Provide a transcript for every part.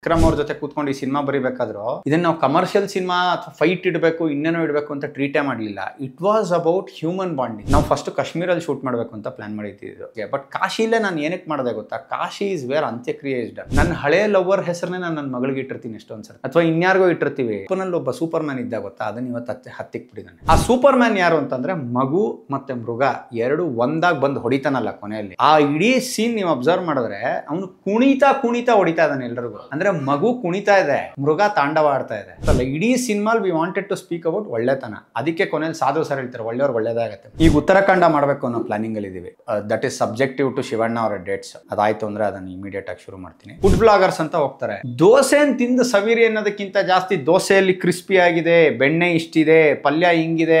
ವಿಕ್ರಮ್ ಅವ್ರ ಜೊತೆ ಕೂತ್ಕೊಂಡು ಈ ಸಿನಿಮಾ ಬರಿಬೇಕಾದ್ರು ಇದನ್ನ ನಾವು ಕಮರ್ಷಿಯಲ್ ಸಿನಿಮಾ ಅಥವಾ ಫೈಟ್ ಇಡಬೇಕು ಇನ್ನೇನೋ ಇಡಬೇಕು ಅಂತ ಟ್ರೀಟೇ ಮಾಡಲಿಲ್ಲ. It was about human bonding. ನಾವು ಫಸ್ಟ್ ಕಾಶ್ಮೀರಲ್ಲಿ ಶೂಟ್ ಮಾಡಬೇಕು ಅಂತ ಪ್ಲಾನ್ ಮಾಡಿದ್ದಿದ್ದು. ಬಟ್ ಕಾಶಿಲೇ ನಾನು ಏನಕ್ಕೆ ಮಾಡಿದೆ ಗೊತ್ತಾ? ಕಾಶಿ ಇಸ್ ವೇರ್ ಅಂತ್ಯಕ್ರಿಯೆ ಇಸ್ ಡನ್. ನನ್ನ ಹಳೆ ಲವರ್ ಹೆಸರನ್ನೇ ನಾನು ನನ್ನ ಮಗಳಿಗೆ ಇಟ್ಟಿರ್ತೀನಿ ಎಷ್ಟೊಂದ್ಸರಿ, ಅಥವಾ ಇನ್ಯಾರಿಗೋ ಇಟ್ಟಿರ್ತೀವಿ. ಅಪ್ಪನಲ್ಲಿ ಒಬ್ಬ ಸೂಪರ್ ಮ್ಯಾನ್ ಇದ್ದ ಗೊತ್ತಾ, ಅದನ್ನ ಇವತ್ತು ಹತ್ತಿಕ್ಬಿಟ್ಟಿದ್ದಾನೆ. ಆ ಸೂಪರ್ ಮ್ಯಾನ್ ಯಾರು ಅಂತಂದ್ರೆ ಮಗು ಮತ್ತೆ ಮೃಗ ಎರಡು ಒಂದಾಗಿ ಬಂದು ಹೊಡಿತಾನಲ್ಲ ಕೊನೆಯಲ್ಲಿ. ಆ ಇಡೀ ಸೀನ್ ನೀವು ಅಬ್ಸರ್ವ್ ಮಾಡಿದ್ರೆ ಅವನು ಕುಣಿತಾ ಹೊಡಿತಾ ಇದ್ದಾನೆ ಎಲ್ರಿಗೂ. ಅಂದ್ರೆ ಮಗು ಕುಣಿತಾ ಇದೆ, ಮೃಗ ತಾಂಡವ ಆಡ್ತಾ ಇದೆ. ಇಡೀ ಸಿನಿಮಾಲ್ we wanted to speak about ಒಳ್ಳೆತನ. ಅದಕ್ಕೆ ಕೊನೆಯಲ್ಲಿ ಸಾಧು ಸರ್ ಹೇಳ್ತಾರೆ ಒಳ್ಳೆಯವ್ರು ಒಳ್ಳೇದಾಗತ್ತೆ. ಈಗ ಉತ್ತರಾಖಂಡ ಮಾಡಬೇಕು ಅನ್ನೋ ಪ್ಲಾನಿಂಗ್ ಅಲ್ಲಿ ಇದೀವಿ. That is subjective to Shivanna ಅವರ ಡೇಟ್ಸ್. ಅದಾಯ್ತು ಅಂದ್ರೆ ಅದನ್ನ ಇಮಿಡಿಯೇಟ್ ಆಗಿ ಶುರು ಮಾಡ್ತೀನಿ. ಫುಡ್ ಬ್ಲಾಗರ್ಸ್ ಅಂತ ಹೋಗ್ತಾರೆ. ದೋಸೆ ತಿಂದು ಸವಿರಿ ಅನ್ನೋದಕ್ಕಿಂತ ಜಾಸ್ತಿ ದೋಸೆಯಲ್ಲಿ ಕ್ರಿಸ್ಪಿ ಆಗಿದೆ, ಬೆಣ್ಣೆ ಇಷ್ಟಿದೆ, ಪಲ್ಯ ಹಿಂಗಿದೆ,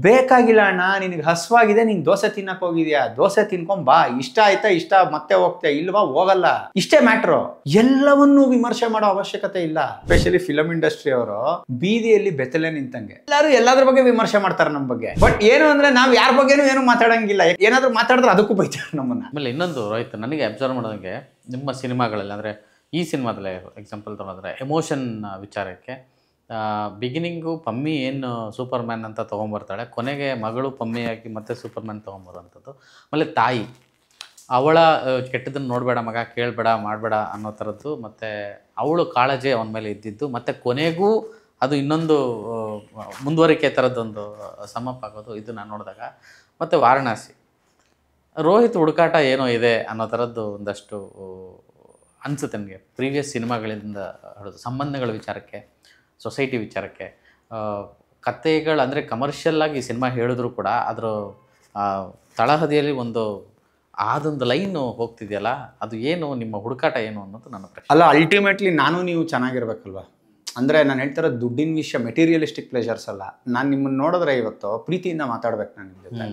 ಬೇಕಾಗಿಲ್ಲ ಅಣ್ಣ, ನಿನಗೆ ಹಸ್ವಾಗಿದೆ, ನೀನ್ ದೋಸೆ ತಿನ್ನಕ್ ಹೋಗಿದ್ಯಾ, ದೋಸೆ ತಿನ್ಕೊಂಡ್ ಬಾ, ಇಷ್ಟ ಆಯ್ತಾ ಇಷ್ಟ ಮತ್ತೆ ಹೋಗ್ತೇ ಇಲ್ವಾ ಹೋಗಲ್ಲ, ಇಷ್ಟೇ ಮ್ಯಾಟ್ರು. ಎಲ್ಲವನ್ನೂ ವಿಮರ್ಶೆ ಮಾಡೋ ಅವಶ್ಯಕತೆ ಇಲ್ಲ. ಸ್ಪೆಷಲಿ ಫಿಲಂ ಇಂಡಸ್ಟ್ರಿ ಅವರು ಬೀದಿಯಲ್ಲಿ ಬೆತ್ತಲೆ ನಿಂತಂಗೆ ಎಲ್ಲರೂ ಎಲ್ಲಾದ್ರ ಬಗ್ಗೆ ವಿಮರ್ಶೆ ಮಾಡ್ತಾರೆ ನಮ್ಮ ಬಗ್ಗೆ. ಬಟ್ ಏನು ಅಂದ್ರೆ ನಾವ್ ಯಾರ ಬಗ್ಗೆನೂ ಏನು ಮಾತಾಡಂಗಿಲ್ಲ. ಏನಾದ್ರು ಮಾತಾಡಿದ್ರೆ ಅದಕ್ಕೂ ಬೈತಾರೆ ನಮ್ಮನ್ನ. ಆಮೇಲೆ ಇನ್ನೊಂದು ರೋಹಿತ್, ನನಗೆ ಅಬ್ಸರ್ವ್ ಮಾಡೋದಂಗೆ ನಿಮ್ಮ ಸಿನಿಮಾಗಳಲ್ಲಿ ಅಂದ್ರೆ ಈ ಸಿನಿಮಾದಲ್ಲೇ ಎಕ್ಸಾಂಪಲ್ ತಗೊಂಡ್ರೆ ಎಮೋಷನ್ ವಿಚಾರಕ್ಕೆ ಬಿಗಿನಿಂಗು ಪಮ್ಮಿ ಏನು ಸೂಪರ್ ಮ್ಯಾನ್ ಅಂತ ತೊಗೊಂಬರ್ತಾಳೆ, ಕೊನೆಗೆ ಮಗಳು ಪಮ್ಮಿಯಾಗಿ ಮತ್ತೆ ಸೂಪರ್ ಮ್ಯಾನ್ ತೊಗೊಂಬರೋಂಥದ್ದು. ಆಮೇಲೆ ತಾಯಿ ಅವಳ ಕೆಟ್ಟದನ್ನು ನೋಡಬೇಡ ಮಗ, ಕೇಳಬೇಡ, ಮಾಡಬೇಡ ಅನ್ನೋ ಥರದ್ದು, ಮತ್ತು ಅವಳು ಕಾಳಜಿ ಅವನ ಮೇಲೆ ಇದ್ದಿದ್ದು, ಮತ್ತು ಕೊನೆಗೂ ಅದು ಇನ್ನೊಂದು ಮುಂದುವರಿಕೆ ಥರದ್ದೊಂದು ಸಮಪ್ ಆಗೋದು, ಇದು ನಾನು ನೋಡಿದಾಗ. ಮತ್ತು ವಾರಣಾಸಿ ರೋಹಿತ್ ಹುಡುಕಾಟ ಏನೋ ಇದೆ ಅನ್ನೋ ಥರದ್ದು ಒಂದಷ್ಟು ಅನಿಸುತ್ತೆ ನನಗೆ. ಪ್ರೀವಿಯಸ್ ಸಿನಿಮಾಗಳಿಂದ ಹಿಡಿದು ಸಂಬಂಧಗಳ ವಿಚಾರಕ್ಕೆ, ಸೊಸೈಟಿ ವಿಚಾರಕ್ಕೆ, ಕಥೆಗಳು ಅಂದರೆ ಕಮರ್ಷಿಯಲ್ಲಾಗಿ ಸಿನಿಮಾ ಹೇಳಿದ್ರು ಕೂಡ ಅದರ ತಳಹದಿಯಲ್ಲಿ ಅದೊಂದು ಲೈನು ಹೋಗ್ತಿದೆಯಲ್ಲ, ಅದು ಏನು ನಿಮ್ಮ ಹುಡುಕಾಟ ಏನು ಅನ್ನೋದು ನನ್ನ ಪ್ರಶ್ನೆ. ಅಲ್ಲ, ಅಲ್ಟಿಮೇಟ್ಲಿ ನಾನು ನೀವು ಚೆನ್ನಾಗಿರ್ಬೇಕಲ್ವ. ಅಂದರೆ ನಾನು ಹೇಳ್ತಿರೋ ದುಡ್ಡಿನ ವಿಷಯ, ಮೆಟೀರಿಯಲಿಸ್ಟಿಕ್ ಪ್ಲೆಜರ್ಸ್ ಅಲ್ಲ. ನಾನು ನಿಮ್ಮನ್ನು ನೋಡಿದ್ರೆ ಇವತ್ತು ಪ್ರೀತಿಯಿಂದ ಮಾತಾಡ್ಬೇಕು ನಾನು ನಿಮ್ಮ ಜೊತೆ.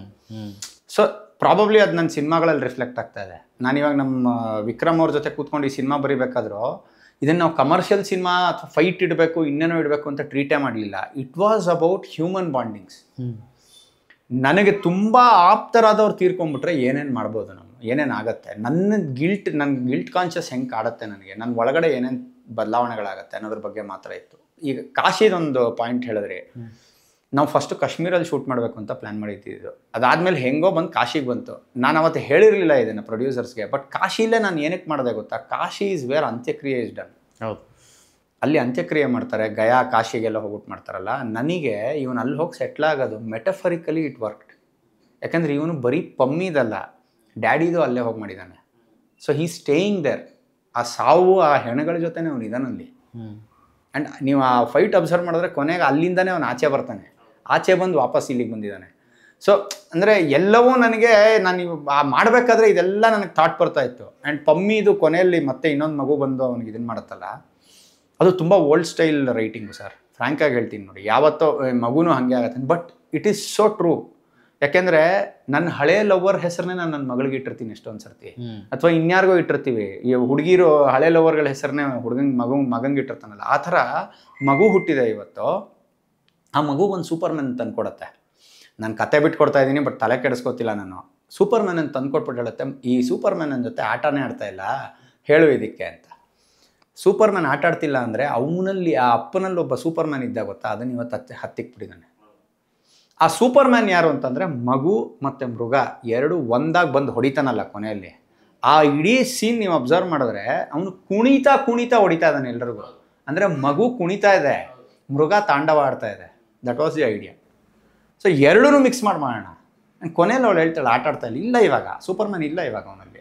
ಸೊ ಪ್ರಾಬಬ್ಲಿ ಅದು ನನ್ನ ಸಿನಿಮಾಗಳಲ್ಲಿ ರಿಫ್ಲೆಕ್ಟ್ ಆಗ್ತಾ ಇದೆ. ನಾನಿವಾಗ ನಮ್ಮ ವಿಕ್ರಮ್ ಅವ್ರ ಜೊತೆ ಕೂತ್ಕೊಂಡು ಈ ಸಿನಿಮಾ ಬರಿಬೇಕಾದ್ರೂ ಇದನ್ನು ನಾವು ಕಮರ್ಷಿಯಲ್ ಸಿನಿಮಾ ಅಥವಾ ಫೈಟ್ ಇಡಬೇಕು ಇನ್ನೇನೋ ಇಡಬೇಕು ಅಂತ ಟ್ರೀಟೇ ಮಾಡಲಿಲ್ಲ. It was about human bondings. ನನಗೆ ತುಂಬ ಆಪ್ತರಾದವ್ರು ತೀರ್ಕೊಂಡ್ಬಿಟ್ರೆ ಏನೇನು ಮಾಡ್ಬೋದು, ನಾವು ಏನೇನು ಆಗುತ್ತೆ, ನನ್ನ ಗಿಲ್ಟ್ ಕಾನ್ಷಿಯಸ್ ಹೆಂಗೆ ಕಾಡುತ್ತೆ ನನಗೆ, ನನ್ನ ಒಳಗಡೆ ಏನೇನು ಬದಲಾವಣೆಗಳಾಗತ್ತೆ ಅನ್ನೋದ್ರ ಬಗ್ಗೆ ಮಾತ್ರ ಇತ್ತು. ಈಗ ಕಾಶಿದೊಂದು ಪಾಯಿಂಟ್ ಹೇಳಿದ್ರಿ. ನಾವು ಫಸ್ಟು ಕಾಶ್ಮೀರಲ್ಲಿ ಶೂಟ್ ಮಾಡಬೇಕು ಅಂತ ಪ್ಲ್ಯಾನ್ ಮಾಡಿದ್ದಿದ್ದು. ಅದಾದಮೇಲೆ ಹೆಂಗೋ ಬಂದು ಕಾಶಿಗೆ ಬಂತು. ನಾನು ಅವತ್ತು ಹೇಳಿರಲಿಲ್ಲ ಇದನ್ನು ಪ್ರೊಡ್ಯೂಸರ್ಸ್ಗೆ. ಬಟ್ ಕಾಶಿಲೇ ನಾನು ಏನಕ್ಕೆ ಮಾಡಿದೆ ಗೊತ್ತಾ? ಕಾಶಿ ಇಸ್ ವೇರ್ ಅಂತ್ಯಕ್ರಿಯೆ ಇಸ್ ಡನ್. ಹೌದು, ಅಲ್ಲಿ ಅಂತ್ಯಕ್ರಿಯೆ ಮಾಡ್ತಾರೆ. ಗಯಾ ಕಾಶಿಗೆಲ್ಲ ಹೋಗ್ಬಿಟ್ಟು ಮಾಡ್ತಾರಲ್ಲ. ನನಗೆ ಇವನು ಅಲ್ಲಿ ಹೋಗಿ ಸೆಟ್ಲ್ ಆಗೋದು ಮೆಟಫರಿಕಲಿ ಇಟ್ ವರ್ಕ್ಡ್. ಯಾಕಂದರೆ ಇವನು ಬರೀ ಪಮ್ಮಿದಲ್ಲ, ಡ್ಯಾಡಿದು ಅಲ್ಲೇ ಹೋಗಿ ಮಾಡಿದ್ದಾನೆ. So he staying there. ಆ ಸಾವು ಆ ಹೆಣಗಳ ಜೊತೆನೇ ಅವನು ಇದಾನಲ್ಲಿ. ಆ್ಯಂಡ್ ನೀವು ಆ ಫೈಟ್ ಅಬ್ಸರ್ವ್ ಮಾಡಿದ್ರೆ ಕೊನೆಗೆ ಅಲ್ಲಿಂದನೇ ಅವನು ಆಚೆ ಬರ್ತಾನೆ. ಆಚೆ ಬಂದು ವಾಪಸ್ ಇಲ್ಲಿಗೆ ಬಂದಿದ್ದಾನೆ. ಸೊ ಅಂದರೆ ಎಲ್ಲವೂ ನನಗೆ ನಾನು ಮಾಡಬೇಕಾದ್ರೆ ಇದೆಲ್ಲ ನನಗೆ ಥಾಟ್ ಬರ್ತಾ ಇತ್ತು. ಆ್ಯಂಡ್ ಪಮ್ಮಿದು ಕೊನೆಯಲ್ಲಿ ಮತ್ತೆ ಇನ್ನೊಂದು ಮಗು ಬಂದು ಅವ್ನಿಗೆ ಇದನ್ನು ಮಾಡುತ್ತಲ್ಲ, ಅದು ತುಂಬ ಓಲ್ಡ್ ಸ್ಟೈಲ್ ರೈಟಿಂಗು ಸರ್. ಫ್ರ್ಯಾಂಕಾಗಿ ಹೇಳ್ತೀನಿ ನೋಡಿ, ಯಾವತ್ತೋ ಮಗುನೂ ಹಾಗೆ ಆಗತ್ತೆ. But it is so true. ಯಾಕೆಂದರೆ ನನ್ನ ಹಳೆ ಲವರ್ ಹೆಸರನ್ನೇ ನಾನು ನನ್ನ ಮಗಳಿಗೆ ಇಟ್ಟಿರ್ತೀನಿ ಎಷ್ಟೊಂದು ಸರ್ತಿ, ಅಥವಾ ಇನ್ಯಾರಿಗೋ ಇಟ್ಟಿರ್ತೀವಿ. ಈ ಹುಡುಗಿರು ಹಳೆ ಲವರ್ಗಳ ಹೆಸರನ್ನೇ ಮಗಂಗೆ ಇಟ್ಟಿರ್ತಾನಲ್ಲ. ಆ ಥರ ಮಗು ಹುಟ್ಟಿದೆ ಇವತ್ತು. ಆ ಮಗು ಒಂದು ಸೂಪರ್ ಮ್ಯಾನ್ ತಂದುಕೊಡತ್ತೆ. ನಾನು ಕತೆ ಬಿಟ್ಕೊಡ್ತಾ ಇದ್ದೀನಿ, ಬಟ್ ತಲೆ ಕೆಡಿಸ್ಕೋತಿಲ್ಲ ನಾನು. ಸೂಪರ್ ಮ್ಯಾನ್ ಅಂತ ತಂದುಕೊಟ್ಬಿಟ್ಟು ಹೇಳುತ್ತೆ, ಈ ಸೂಪರ್ ಮ್ಯಾನ್ ಜೊತೆ ಆಟನೇ ಆಡ್ತಾ ಇಲ್ಲ, ಹೇಳು ಇದಕ್ಕೆ ಅಂತ. ಸೂಪರ್ ಮ್ಯಾನ್ ಆಟ ಆಡ್ತಿಲ್ಲ ಅಂದರೆ ಅವನಲ್ಲಿ ಆ ಅಪ್ಪನಲ್ಲಿ ಒಬ್ಬ ಸೂಪರ್ ಮ್ಯಾನ್ ಇದ್ದ ಗೊತ್ತಾ, ಅದನ್ನು ಇವತ್ತು ಹತ್ತಿಕ್ಬಿಟ್ಟಿದ್ದಾನೆ. ಆ ಸೂಪರ್ ಮ್ಯಾನ್ ಯಾರು ಅಂತಂದರೆ ಮಗು ಮತ್ತು ಮೃಗ ಎರಡು ಒಂದಾಗಿ ಬಂದು ಹೊಡಿತಾನಲ್ಲ ಕೊನೆಯಲ್ಲಿ. ಆ ಇಡೀ ಸೀನ್ ನೀವು ಅಬ್ಸರ್ವ್ ಮಾಡಿದ್ರೆ ಅವನು ಕುಣಿತಾ ಹೊಡಿತಾ ಇದ್ದಾನೆ ಎಲ್ರಿಗೂ. ಅಂದರೆ ಮಗು ಕುಣಿತಾ ಇದೆ, ಮೃಗ ತಾಂಡವ ಆಡ್ತಾ ಇದೆ. That was the idea. So ಎರಡೂ ಮಿಕ್ಸ್ ಮಾಡೋಣ. ಕೊನೆಯಲ್ಲಿ ಅವಳು ಹೇಳ್ತಾಳೆ ಆಟ ಆಡ್ತಾ ಇಲ್ಲ ಇವಾಗ ಸೂಪರ್ ಮ್ಯಾನ್ ಇಲ್ಲ ಇವಾಗ ಅವನಲ್ಲಿ.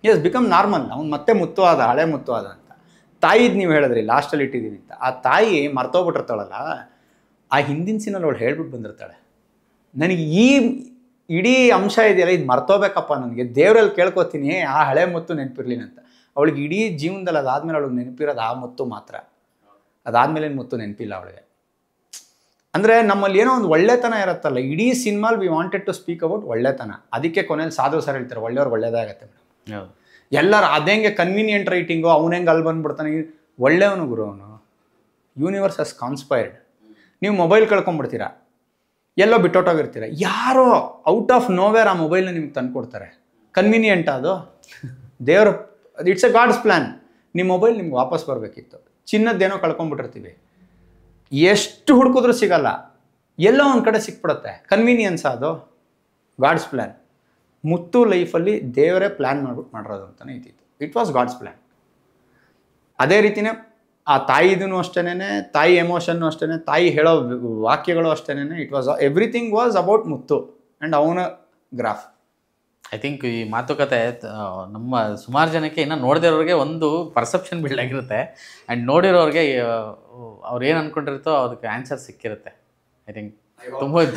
Has become normal. ಅವ್ನು ಮತ್ತೆ ಮುತ್ತು ಆದ, ಹಳೆ ಮುತ್ತು ಆದ ಅಂತ. ತಾಯಿದು ನೀವು ಹೇಳಿದ್ರಿ ಲಾಸ್ಟಲ್ಲಿ ಇಟ್ಟಿದ್ದೀನಿ ಅಂತ. ಆ ತಾಯಿ ಮರ್ತೋಗ್ಬಿಟ್ಟಿರ್ತಾಳಲ್ಲ, ಆ ಹಿಂದಿನ ಸೀನಲ್ಲಿ ಅವಳು ಹೇಳ್ಬಿಟ್ಟು ಬಂದಿರ್ತಾಳೆ, ನನಗೆ ಈ ಇಡೀ ಅಂಶ ಇದೆಯಲ್ಲ ಇದು ಮರ್ತೋಬೇಕಪ್ಪ, ನನಗೆ ದೇವರಲ್ಲಿ ಕೇಳ್ಕೊತೀನಿ ಆ ಹಳೆ ಮುತ್ತು ನೆನಪಿರ್ಲಿಲ್ಲ ಅಂತ. ಅವಳಿಗೆ ಇಡೀ ಜೀವನದಲ್ಲಿ ಅದಾದಮೇಲೆ ಅವಳಿಗೆ ನೆನಪಿರೋದು ಆ ಮುತ್ತು ಮಾತ್ರ. ಅದಾದಮೇಲೆ ಮುತ್ತು ನೆನಪಿಲ್ಲ ಅವಳಿಗೆ. ಅಂದರೆ ನಮ್ಮಲ್ಲಿ ಏನೋ ಒಂದು ಒಳ್ಳೆತನ ಇರುತ್ತಲ್ಲ. ಇಡೀ ಸಿನಿಮಾಲ್ we wanted to speak about ಒಳ್ಳೆತನ. ಅದಕ್ಕೆ ಕೊನೆಯಲ್ಲಿ ಸಾಧು ಸರ್ ಹೇಳ್ತಾರೆ ಒಳ್ಳೆಯವ್ರು ಒಳ್ಳೇದಾಗತ್ತೆ ಮೇಡಮ್. ಎಲ್ಲರೂ ಅದೇಂಗೆ ಕನ್ವೀನಿಯೆಂಟ್ ರೈಟಿಂಗು, ಅವನು ಹೆಂಗೆ ಅಲ್ಲಿ ಬಂದುಬಿಡ್ತಾನೆ. ಒಳ್ಳೆಯವನು ಗುರು ಅವನು. ಯೂನಿವರ್ಸ್ ಹಸ್ ಕಾನ್ಸ್ಪೈರ್ಡ್. ನೀವು ಮೊಬೈಲ್ ಕಳ್ಕೊಂಡ್ಬಿಡ್ತೀರಾ, ಎಲ್ಲೋ ಬಿಟ್ಟೊಟ್ಟೋಗಿರ್ತೀರ, ಯಾರೋ ಔಟ್ ಆಫ್ ನೋವೇರ್ ಆ ಮೊಬೈಲ್ನ ನಿಮ್ಗೆ ತಂದು ಕೊಡ್ತಾರೆ. ಕನ್ವೀನಿಯೆಂಟ್ ಅದು? ದೇವರು, ಇಟ್ಸ್ ಎ ಗಾಡ್ಸ್ ಪ್ಲ್ಯಾನ್. ನಿಮ್ಮ ಮೊಬೈಲ್ ನಿಮ್ಗೆ ವಾಪಸ್ ಬರಬೇಕಿತ್ತು. ಚಿನ್ನದ್ದೇನೋ ಕಳ್ಕೊಂಡ್ಬಿಟ್ಟಿರ್ತೀವಿ, ಎಷ್ಟು ಹುಡುಕಿದ್ರೂ ಸಿಗಲ್ಲ, ಎಲ್ಲೋ ಒಂದು ಕಡೆ ಸಿಕ್ಬಿಡುತ್ತೆ. ಕನ್ವೀನಿಯನ್ಸ್ ಅದು ಗಾಡ್ಸ್ ಪ್ಲ್ಯಾನ್. ಮುತ್ತು ಲೈಫಲ್ಲಿ ದೇವರೇ ಪ್ಲ್ಯಾನ್ ಮಾಡಿರೋದು ಅಂತಲೇ ಇದ್ದಿತ್ತು. It was God's plan. ಅದೇ ರೀತಿಯೇ ಆ ತಾಯಿದೂ ಅಷ್ಟೇನೆ, ತಾಯಿ ಎಮೋಷನ್ನು ಅಷ್ಟೇ, ತಾಯಿ ಹೇಳೋ ವಾಕ್ಯಗಳು ಅಷ್ಟೇನೆ. It was everything was about Muttu and ಅವನ ಗ್ರಾಫ್. ಐ ಥಿಂಕ್ ಈ ಮಾತುಕತೆ ನಮ್ಮ ಸುಮಾರು ಜನಕ್ಕೆ ಇನ್ನೂ ನೋಡಿದಿರೋರಿಗೆ ಒಂದು ಪರ್ಸೆಪ್ಷನ್ ಬಿಲ್ಡ್ ಆಗಿರುತ್ತೆ, ಆ್ಯಂಡ್ ನೋಡಿರೋರಿಗೆ ಅವ್ರು ಏನು ಅಂದ್ಕೊಂಡಿರುತ್ತೋ ಅದಕ್ಕೆ ಆನ್ಸರ್ ಸಿಕ್ಕಿರುತ್ತೆ. ಐ ಥಿಂಕ್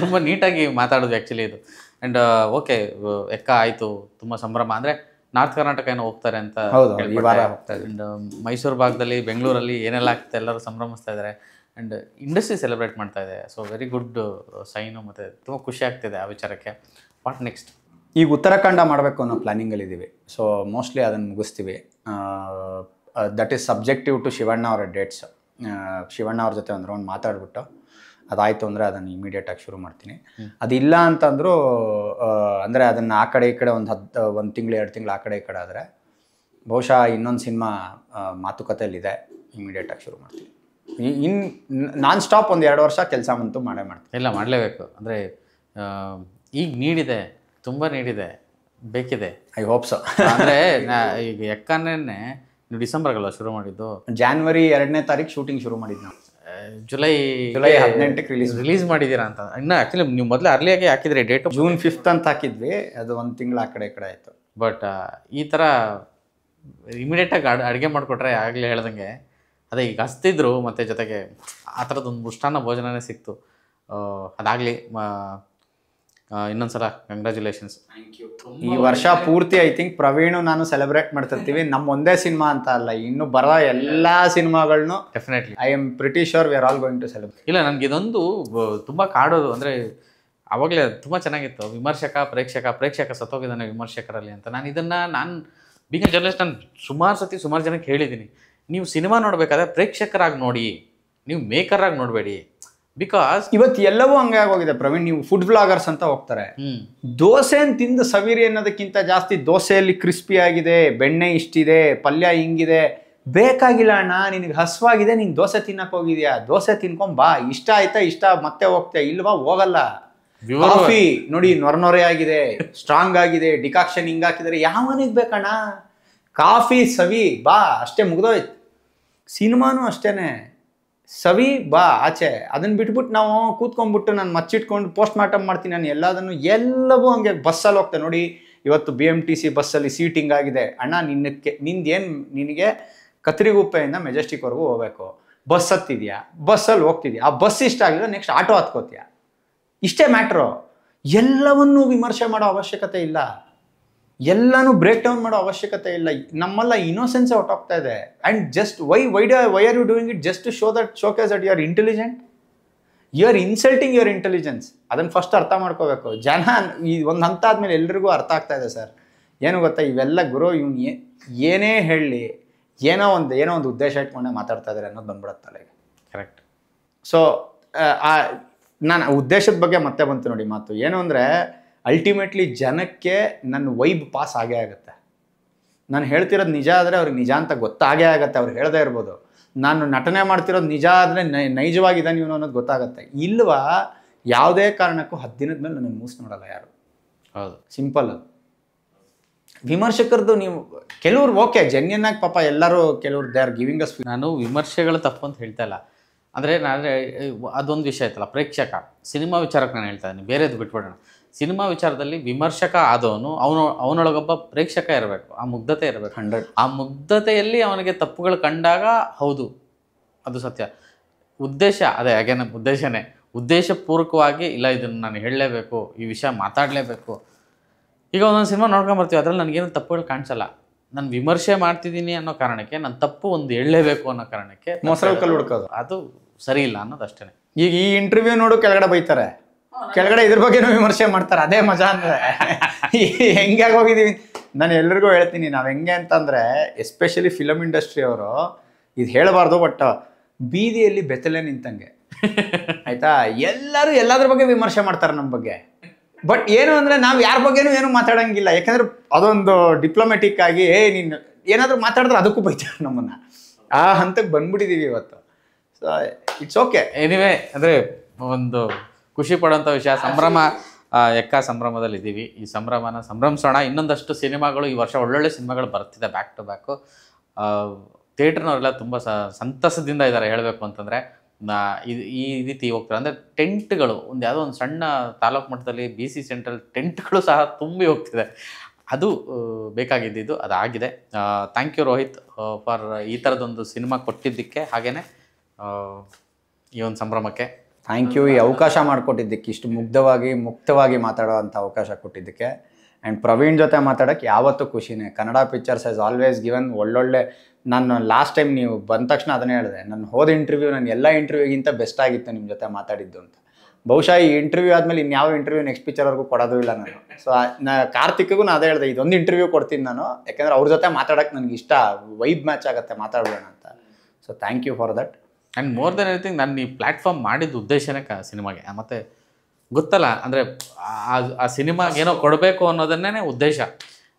ತುಂಬ ನೀಟಾಗಿ ಮಾತಾಡೋದು ಆ್ಯಕ್ಚುಲಿ ಇದು. ಆ್ಯಂಡ್ ಓಕೆ, ಎಕ್ಕ ಆಯಿತು, ತುಂಬ ಸಂಭ್ರಮ. ಅಂದರೆ ನಾರ್ತ್ ಕರ್ನಾಟಕ ಏನೋ ಹೋಗ್ತಾರೆ ಅಂತ ಆ್ಯಂಡ್ ಮೈಸೂರು ಭಾಗದಲ್ಲಿ, ಬೆಂಗಳೂರಲ್ಲಿ ಏನೆಲ್ಲ ಆಗ್ತದೆ ಎಲ್ಲರೂ ಸಂಭ್ರಮಿಸ್ತಾ ಇದ್ದಾರೆ, ಆ್ಯಂಡ್ ಇಂಡಸ್ಟ್ರಿ ಸೆಲೆಬ್ರೇಟ್ ಮಾಡ್ತಾ ಇದೆ. ಸೊ ವೆರಿ ಗುಡ್ ಸೈನು, ಮತ್ತು ತುಂಬ ಖುಷಿ ಆಗ್ತಿದೆ ಆ ವಿಚಾರಕ್ಕೆ. What next? ಈಗ ಉತ್ತರಾಖಂಡ ಮಾಡಬೇಕು ಅನ್ನೋ ಪ್ಲ್ಯಾನಿಂಗಲ್ಲಿದ್ದೀವಿ. ಸೊ ಮೋಸ್ಟ್ಲಿ ಅದನ್ನು ಮುಗಿಸ್ತೀವಿ. That is subjective to Shivanna ಅವರ ಡೇಟ್ಸ್. ಶಿವಣ್ಣ ಅವ್ರ ಜೊತೆ ಒಂದು ರೌಂಡ್ ಮಾತಾಡ್ಬಿಟ್ಟು ಅದಾಯಿತು ಅಂದರೆ ಅದನ್ನು ಇಮಿಡಿಯೇಟಾಗಿ ಶುರು ಮಾಡ್ತೀನಿ. ಅದಿಲ್ಲ ಅಂತಂದರೂ ಅಂದರೆ ಅದನ್ನು ಆ ಕಡೆ ಈ ಕಡೆ ಒಂದು ತಿಂಗಳು 2 ತಿಂಗಳು ಆ ಕಡೆ ಈ ಕಡೆ ಆದರೆ ಬಹುಶಃ ಇನ್ನೊಂದು ಸಿನಿಮಾ ಮಾತುಕತೆಯಲ್ಲಿದೆ, ಇಮಿಡಿಯೇಟಾಗಿ ಶುರು ಮಾಡ್ತೀನಿ. ನಾನ್ ಸ್ಟಾಪ್ ಒಂದು 2 ವರ್ಷ ಕೆಲಸ ಮಾಡ್ತೀನಿ. ಇಲ್ಲ, ಮಾಡಲೇಬೇಕು. ಅಂದರೆ ಈಗ ನೀಡಿದೆ, ತುಂಬ ನೀಡಿದೆ, ಬೇಕಿದೆ. I hope so. ಅಂದರೆ ಈಗ ಎಕ್ಕನೇ ನೀವು ಡಿಸೆಂಬರ್ಗಲ್ಲ ಶುರು ಮಾಡಿದ್ದು? ಜಾನ್ವರಿ 2ನೇ ತಾರೀಕು ಶೂಟಿಂಗ್ ಶುರು ಮಾಡಿದ್ದು ನಾವು. ಜುಲೈ 18ಕ್ಕೆ ರಿಲೀಸ್ ಮಾಡಿದ್ದೀರಾ ಅಂತ. ಇನ್ನು ಆ್ಯಕ್ಚುಲಿ ನೀವು ಮೊದಲು ಅರ್ಲಿಯಾಗಿ ಹಾಕಿದ್ರಿ ಡೇಟು, June 5th ಅಂತ ಹಾಕಿದ್ವಿ. ಅದು 1 ತಿಂಗಳು ಆ ಕಡೆ ಈ ಕಡೆ ಆಯಿತು. ಬಟ್ ಈ ಥರ ಇಮಿಡಿಯೇಟಾಗಿ ಅಡುಗೆ ಮಾಡಿಕೊಟ್ರೆ ಆಗಲೇ ಹೇಳ್ದಂಗೆ ಅದೇ ಈಗ ಹಸ್ತಿದ್ರು, ಮತ್ತು ಜೊತೆಗೆ ಆ ಥರದ್ದೊಂದು ಮೃಷ್ಟಾನ್ನ ಭೋಜನನೇ ಸಿಕ್ತು. ಅದಾಗಲಿ, ಇನ್ನೊಂದ್ಸಲ ಕಂಗ್ರ್ಯಾಚುಲೇಷನ್ಸ್. ಈ ವರ್ಷ ಪೂರ್ತಿ ಐ ಥಿಂಕ್ ಪ್ರವೀಣು ನಾನು ಸೆಲೆಬ್ರೇಟ್ ಮಾಡ್ತಿರ್ತೀವಿ. ನಮ್ಮ ಒಂದೇ ಸಿನಿಮಾ ಅಂತ ಅಲ್ಲ, ಇನ್ನು ಬರೋ ಎಲ್ಲ ಸಿನಿಮಾಗಳನ್ನೂ definitely I am pretty sure we are all going to celebrate. ಇಲ್ಲ, ನನಗೆ ಇದೊಂದು ತುಂಬ ಕಾಡೋದು ಅಂದರೆ ಆವಾಗಲೇ ತುಂಬ ಚೆನ್ನಾಗಿತ್ತು. ಪ್ರೇಕ್ಷಕ ಸತ್ತೋಗಿದ್ದಾನೆ ವಿಮರ್ಶಕರಲ್ಲಿ ಅಂತ. ನಾನು ಬೀಂಗ್ ಎ ಜರ್ನಲಿಸ್ಟ್, ನಾನು ಸುಮಾರು ಜನಕ್ಕೆ ಹೇಳಿದ್ದೀನಿ, ನೀವು ಸಿನಿಮಾ ನೋಡಬೇಕಾದ್ರೆ ಪ್ರೇಕ್ಷಕರಾಗಿ ನೋಡಿ, ನೀವು ಮೇಕರಾಗಿ ನೋಡಬೇಡಿ. ಬಿಕಾಸ್ ಇವತ್ತು ಎಲ್ಲವೂ ಹಂಗೆ ಆಗೋಗಿದೆ ಪ್ರವೀಣ್. ನೀವು ಫುಡ್ ಬ್ಲಾಗರ್ಸ್ ಅಂತ ಹೋಗ್ತಾರೆ, ದೋಸೆನ ತಿಂದು ಸವಿರಿ ಅನ್ನೋದಕ್ಕಿಂತ ಜಾಸ್ತಿ ದೋಸೆಯಲ್ಲಿ ಕ್ರಿಸ್ಪಿ ಆಗಿದೆ, ಬೆಣ್ಣೆ ಇಷ್ಟಿದೆ, ಪಲ್ಯ ಹಿಂಗಿದೆ, ಬೇಕಾಗಿಲ್ಲ ಅಣ್ಣ, ನಿನಗೆ ಹಸ್ವಾಗಿದೆ, ನೀನು ದೋಸೆ ತಿನ್ನಕ್ಕೆ ಹೋಗಿದ್ಯಾ, ದೋಸೆ ತಿನ್ಕೊಂಬಾ, ಇಷ್ಟ ಆಯ್ತಾ ಇಷ್ಟ ಮತ್ತೆ ಹೋಗ್ತೇ, ಇಲ್ವಾ ಹೋಗಲ್ಲ. ಕಾಫಿ ನೋಡಿ ನೊರೆ ಆಗಿದೆ, ಸ್ಟ್ರಾಂಗ್ ಆಗಿದೆ, ಡಿಕಾಕ್ಷನ್ ಹಿಂಗೆ ಹಾಕಿದರೆ ಯಾವನಿಗೆ ಬೇಕಣ್ಣ, ಕಾಫಿ ಸವಿ ಬಾ, ಅಷ್ಟೇ ಮುಗ್ದೋಯ್ತು. ಸಿನಿಮಾನು ಅಷ್ಟೇನೆ, ಸವಿ ಬಾ ಆಚೆ. ಅದನ್ನು ಬಿಟ್ಬಿಟ್ಟು ನಾವು ಕೂತ್ಕೊಂಡ್ಬಿಟ್ಟು ನಾನು ಮಚ್ಚಿಟ್ಕೊಂಡು ಪೋಸ್ಟ್ ಮಾರ್ಟಮ್ ಮಾಡ್ತೀನಿ. ನಾನು ಎಲ್ಲವೂ ಹಂಗೆ ಬಸ್ಸಲ್ಲಿ ಹೋಗ್ತೇನೆ ನೋಡಿ. ಇವತ್ತು BMTC ಬಸ್ಸಲ್ಲಿ ಸೀಟಿಂಗ್ ಆಗಿದೆ ಅಣ್ಣ, ನಿನಗೆ ಕತ್ರಿಗುಪ್ಪೆಯಿಂದ ಮೆಜೆಸ್ಟಿಕ್ವರೆಗೂ ಹೋಗ್ಬೇಕು, ಬಸ್ ಹತ್ತಿದ್ಯಾ, ಬಸ್ಸಲ್ಲಿ ಹೋಗ್ತಿದ್ಯಾ, ಆ ಬಸ್ ಇಷ್ಟ ಆಗಿಲ್ಲ, ನೆಕ್ಸ್ಟ್ ಆಟೋ ಹತ್ಕೋತೀಯ, ಇಷ್ಟೇ ಮ್ಯಾಟ್ರು. ಎಲ್ಲವನ್ನೂ ವಿಮರ್ಶೆ ಮಾಡೋ ಅವಶ್ಯಕತೆ ಇಲ್ಲ, ಎಲ್ಲನೂ ಬ್ರೇಕ್ ಡೌನ್ ಮಾಡೋ ಅವಶ್ಯಕತೆ ಇಲ್ಲ. ನಮ್ಮೆಲ್ಲ ಇನ್ನೋಸೆನ್ಸೇ ಹೊಟ್ಟೋಗ್ತಾ ಇದೆ. And just why are you doing it? Just to showcase that you are intelligent. You are insulting your intelligence. ಅದನ್ನು ಫಸ್ಟ್ ಅರ್ಥ ಮಾಡ್ಕೋಬೇಕು ಜನ. ಈ ಒಂದು ಹಂತ ಆದಮೇಲೆ ಎಲ್ರಿಗೂ ಅರ್ಥ ಆಗ್ತಾ ಇದೆ ಸರ್. ಏನು ಗೊತ್ತಾ, ಇವೆಲ್ಲ ಗುರು ಇವ್ನು ಏನೇ ಹೇಳಲಿ ಏನೋ ಒಂದು ಉದ್ದೇಶ ಇಟ್ಕೊಂಡೆ ಮಾತಾಡ್ತಾ ಇದ್ದಾರೆ ಅನ್ನೋದು ಬಂದ್ಬಿಡುತ್ತೆ ತಲೆಗೆ. ಕರೆಕ್ಟ್. ಸೊ ನಾನು ಉದ್ದೇಶದ ಬಗ್ಗೆ ಮತ್ತೆ ಬಂತು ನೋಡಿ ಮಾತು. ಏನು ಅಂದರೆ ಅಲ್ಟಿಮೇಟ್ಲಿ ಜನಕ್ಕೆ ನನ್ನ ವೈಬ್ ಪಾಸ್ ಆಗೇ ಆಗುತ್ತೆ. ನಾನು ಹೇಳ್ತಿರೋದು ನಿಜ ಆದರೆ ಅವ್ರಿಗೆ ನಿಜ ಅಂತ ಗೊತ್ತಾಗೇ ಆಗುತ್ತೆ. ಅವ್ರು ಹೇಳದೇ ಇರ್ಬೋದು. ನಾನು ನಟನೆ ಮಾಡ್ತಿರೋದು ನಿಜ ಆದರೆ ನೈಜವಾಗಿದ್ದಾನೆ ಇವನು ಅನ್ನೋದು ಗೊತ್ತಾಗುತ್ತೆ. ಇಲ್ವಾ ಯಾವುದೇ ಕಾರಣಕ್ಕೂ 10 ದಿನದ ಮೇಲೆ ನನ್ನ ಮೂಸ್ ನೋಡಲ್ಲ ಯಾರು. ಹೌದು, ಸಿಂಪಲ್ ಅದು. ವಿಮರ್ಶಕರದ್ದು ನೀವು ಕೆಲವ್ರು ಓಕೆ ಜೆನ್ಯನ್ ಆಗಿ ಪಾಪ ಎಲ್ಲರೂ ಕೆಲವ್ರು ದೇ ಆರ್ ಗಿವಿಂಗ್ ಅಸ್. ನಾನು ವಿಮರ್ಶೆಗಳು ತಪ್ಪು ಅಂತ ಹೇಳ್ತಾ ಇಲ್ಲ. ಅಂದರೆ ಅದೊಂದು ವಿಷಯ ಆಯ್ತಲ್ಲ, ಪ್ರೇಕ್ಷಕ ಸಿನಿಮಾ ವಿಚಾರಕ್ಕೆ ನಾನು ಹೇಳ್ತಾ ಇದ್ದೀನಿ, ಬೇರೆದು ಬಿಟ್ಬಿಡೋಣ. ಸಿನಿಮಾ ವಿಚಾರದಲ್ಲಿ ವಿಮರ್ಶಕ ಆದವನು ಅವನೊಳಗೊಬ್ಬ ಪ್ರೇಕ್ಷಕ ಇರಬೇಕು, ಆ ಮುಗ್ಧತೆ ಇರಬೇಕು. 100. ಆ ಮುಗ್ಧತೆಯಲ್ಲಿ ಅವನಿಗೆ ತಪ್ಪುಗಳು ಕಂಡಾಗ ಹೌದು ಅದು ಸತ್ಯ. ಉದ್ದೇಶ ಅದೇ ಹಾಗೇನೆ, ಉದ್ದೇಶಪೂರ್ವಕವಾಗಿ ಇಲ್ಲ ಇದನ್ನು ನಾನು ಹೇಳಲೇಬೇಕು, ಈ ವಿಷಯ ಮಾತಾಡಲೇಬೇಕು. ಈಗ ಒಂದೊಂದು ಸಿನಿಮಾ ನೋಡ್ಕೊಂಬರ್ತೀವಿ, ಅದರಲ್ಲಿ ನನಗೇನು ತಪ್ಪುಗಳು ಕಾಣಿಸಲ್ಲ. ನಾನು ವಿಮರ್ಶೆ ಮಾಡ್ತಿದ್ದೀನಿ ಅನ್ನೋ ಕಾರಣಕ್ಕೆ, ನಾನು ತಪ್ಪು ಒಂದು ಹೇಳಲೇಬೇಕು ಅನ್ನೋ ಕಾರಣಕ್ಕೆ ಮೊಸರು ಕಲ್ಲು ಹುಡ್ಕೋದು ಅದು ಸರಿ ಇಲ್ಲ ಅನ್ನೋದು ಅಷ್ಟೇ. ಈಗ ಈ ಇಂಟರ್ವ್ಯೂ ನೋಡು ಕೆಳಗಡೆ ಬೈತಾರೆ, ಕೆಳಗಡೆ ಇದ್ರ ಬಗ್ಗೆನೂ ವಿಮರ್ಶೆ ಮಾಡ್ತಾರೆ. ಅದೇ ಮಜಾ ಅಂದರೆ ಹೆಂಗೆ ಹೋಗಿದ್ದೀವಿ. ನಾನು ಎಲ್ರಿಗೂ ಹೇಳ್ತೀನಿ, ನಾವು ಹೆಂಗೆ ಅಂತಂದರೆ ಎಸ್ಪೆಷಲಿ ಫಿಲಮ್ ಇಂಡಸ್ಟ್ರಿ ಅವರು ಇದು ಹೇಳಬಾರ್ದು, ಬಟ್ ಬೀದಿಯಲ್ಲಿ ಬೆತ್ತಲೆ ನಿಂತಂಗೆ ಆಯಿತಾ, ಎಲ್ಲರೂ ಎಲ್ಲದ್ರ ಬಗ್ಗೆ ವಿಮರ್ಶೆ ಮಾಡ್ತಾರೆ ನಮ್ಮ ಬಗ್ಗೆ. ಬಟ್ ಏನು ಅಂದರೆ ನಾವು ಯಾರ ಬಗ್ಗೆನೂ ಏನು ಮಾತಾಡೋಂಗಿಲ್ಲ. ಯಾಕಂದರೆ ಅದೊಂದು ಡಿಪ್ಲೊಮೆಟಿಕ್ ಆಗಿ ನೀನು ಏನಾದರೂ ಮಾತಾಡಿದ್ರೆ ಅದಕ್ಕೂ ಬೈತಾರೆ ನಮ್ಮನ್ನು. ಆ ಹಂತಕ್ಕೆ ಬಂದ್ಬಿಟ್ಟಿದ್ದೀವಿ ಇವತ್ತು. So it's okay. ಎನಿವೆ ಅಂದರೆ ಒಂದು ಖುಷಿ ಪಡೋಂಥ ವಿಷಯ, ಸಂಭ್ರಮ, ಎಕ್ಕ ಸಂಭ್ರಮದಲ್ಲಿ ಇದ್ದೀವಿ. ಈ ಸಂಭ್ರಮನ ಸಂಭ್ರಮಿಸೋಣ. ಇನ್ನೊಂದಷ್ಟು ಸಿನಿಮಾಗಳು ಈ ವರ್ಷ ಒಳ್ಳೊಳ್ಳೆ ಸಿನಿಮಾಗಳು ಬರ್ತಿದೆ ಬ್ಯಾಕ್ ಟು ಬ್ಯಾಕು. ಥಿಯೇಟ್ರ್ನವರೆಲ್ಲ ತುಂಬ ಸಂತಸದಿಂದ ಇದ್ದಾರೆ ಹೇಳಬೇಕು ಅಂತಂದರೆ. ಈ ರೀತಿ ಹೋಗ್ತಾರೆ ಅಂದರೆ ಟೆಂಟ್ಗಳು ಒಂದು ಯಾವುದೋ ಒಂದು ಸಣ್ಣ ತಾಲೂಕು ಮಟ್ಟದಲ್ಲಿ BC ಸೆಂಟ್ರಲ್ ಟೆಂಟ್ಗಳು ಸಹ ತುಂಬಿ ಹೋಗ್ತಿದೆ. ಅದು ಬೇಕಾಗಿದ್ದು ಅದಾಗಿದೆ. ಥ್ಯಾಂಕ್ ಯು ರೋಹಿತ್ ಫಾರ್ ಈ ಥರದೊಂದು ಸಿನಿಮಾ ಕೊಟ್ಟಿದ್ದಕ್ಕೆ, ಹಾಗೆಯೇ ಈ ಒಂದು ಸಂಭ್ರಮಕ್ಕೆ ಥ್ಯಾಂಕ್ ಯು. ಈ ಅವಕಾಶ ಮಾಡಿಕೊಟ್ಟಿದ್ದಕ್ಕೆ, ಇಷ್ಟು ಮುಕ್ತವಾಗಿ ಮಾತಾಡೋವಂಥ ಅವಕಾಶ ಕೊಟ್ಟಿದ್ದಕ್ಕೆ. ಆ್ಯಂಡ್ ಪ್ರವೀಣ್ ಜೊತೆ ಮಾತಾಡೋಕ್ಕೆ ಯಾವತ್ತೂ ಖುಷಿನೇ. Kannada pictures has always given ಒಳ್ಳೊಳ್ಳೆ. ನಾನು ಲಾಸ್ಟ್ ಟೈಮ್ ನೀವು ಬಂದ ತಕ್ಷಣ ಅದನ್ನೇ ಹೇಳಿದೆ, ನಾನು ಹೋದ ಇಂಟರ್ವ್ಯೂ ನನ್ನ ಎಲ್ಲ ಇಂಟರ್ವ್ಯೂಗಿಂತ ಬೆಸ್ಟ್ ಆಗಿತ್ತು ನಿಮ್ಮ ಜೊತೆ ಮಾತಾಡಿದ್ದು ಅಂತ. ಬಹುಶಃ ಈ ಇಂಟರ್ವ್ಯೂ ಆದಮೇಲೆ ಇನ್ಯಾವ ಇಂಟರ್ವ್ಯೂ ನೆಕ್ಸ್ಟ್ ಪಿಕ್ಚರ್ವರೆಗೂ ಕೊಡೋದು ಇಲ್ಲ ನಾನು. ಸೊ ಕಾರ್ತಿಕ್ಗೂ ನಾನು ಅದೇ ಹೇಳಿದೆ, ಇದೊಂದು ಇಂಟರ್ವ್ಯೂ ಕೊಡ್ತೀನಿ ನಾನು, ಯಾಕೆಂದರೆ ಅವ್ರ ಜೊತೆ ಮಾತಾಡೋಕ್ಕೆ ನನಗೆ ಇಷ್ಟ, ವೈಬ್ ಮ್ಯಾಚ್ ಆಗುತ್ತೆ, ಮಾತಾಡೋಣ ಅಂತ. So thank you for that. And more than anything, ನಾನು ಈ ಪ್ಲ್ಯಾಟ್ಫಾರ್ಮ್ ಮಾಡಿದ ಉದ್ದೇಶನೇ ಸಿನಿಮಾಗೆ. ಮತ್ತು ಗೊತ್ತಲ್ಲ ಅಂದರೆ ಆ ಸಿನಿಮಾಗೆ ಏನೋ ಕೊಡಬೇಕು ಅನ್ನೋದನ್ನೇ ಉದ್ದೇಶ.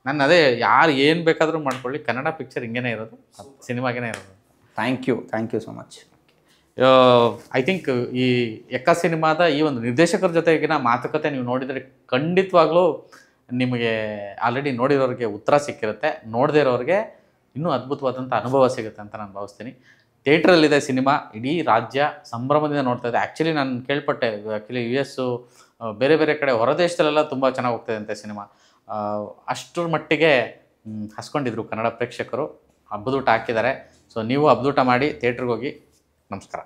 ನಾನು ಅದೇ ಯಾರು ಏನು ಬೇಕಾದರೂ ಮಾಡ್ಕೊಳ್ಳಿ, ಕನ್ನಡ ಪಿಕ್ಚರ್ ಹಿಂಗೇ ಇರೋದು, ಸಿನಿಮಾಗೇ ಇರೋದು. Thank you so much. I think ಈ ಎಕ್ಕ ಸಿನಿಮಾದ ಈ ಒಂದು ನಿರ್ದೇಶಕರ ಜೊತೆಗಿನ ಮಾತುಕತೆ ನೀವು ನೋಡಿದರೆ ಖಂಡಿತವಾಗ್ಲೂ ನಿಮಗೆ ಆಲ್ರೆಡಿ ನೋಡಿರೋರಿಗೆ ಉತ್ತರ ಸಿಕ್ಕಿರುತ್ತೆ, ನೋಡದೇ ಇರೋರಿಗೆ ಇನ್ನೂ ಅದ್ಭುತವಾದಂಥ ಅನುಭವ ಸಿಗುತ್ತೆ ಅಂತ ನಾನು ಭಾವಿಸ್ತೀನಿ. ಥಿಯೇಟ್ರಲ್ಲಿದೆ ಸಿನಿಮಾ, ಇಡೀ ರಾಜ್ಯ ಸಂಭ್ರಮದಿಂದ ನೋಡ್ತಾ ಇದೆ. ಆ್ಯಕ್ಚುಲಿ ನಾನು ಕೇಳ್ಪಟ್ಟೆ, ಆ್ಯಕ್ಚುಲಿ US ಬೇರೆ ಬೇರೆ ಕಡೆ ಹೊರದೇಶದಲ್ಲೆಲ್ಲ ತುಂಬ ಚೆನ್ನಾಗಿ ಹೋಗ್ತಾಯಿದೆ ಅಂತೆ ಸಿನಿಮಾ. ಅಷ್ಟರ ಮಟ್ಟಿಗೆ ಹಸ್ಕೊಂಡಿದ್ರು ಕನ್ನಡ ಪ್ರೇಕ್ಷಕರು. ಹಬ್ಬದೂಟ ಹಾಕಿದ್ದಾರೆ. ಸೊ ನೀವು ಹಬ್ಬದೂಟ ಮಾಡಿ ಥಿಯೇಟ್ರಿಗೆ ಹೋಗಿ. ನಮಸ್ಕಾರ.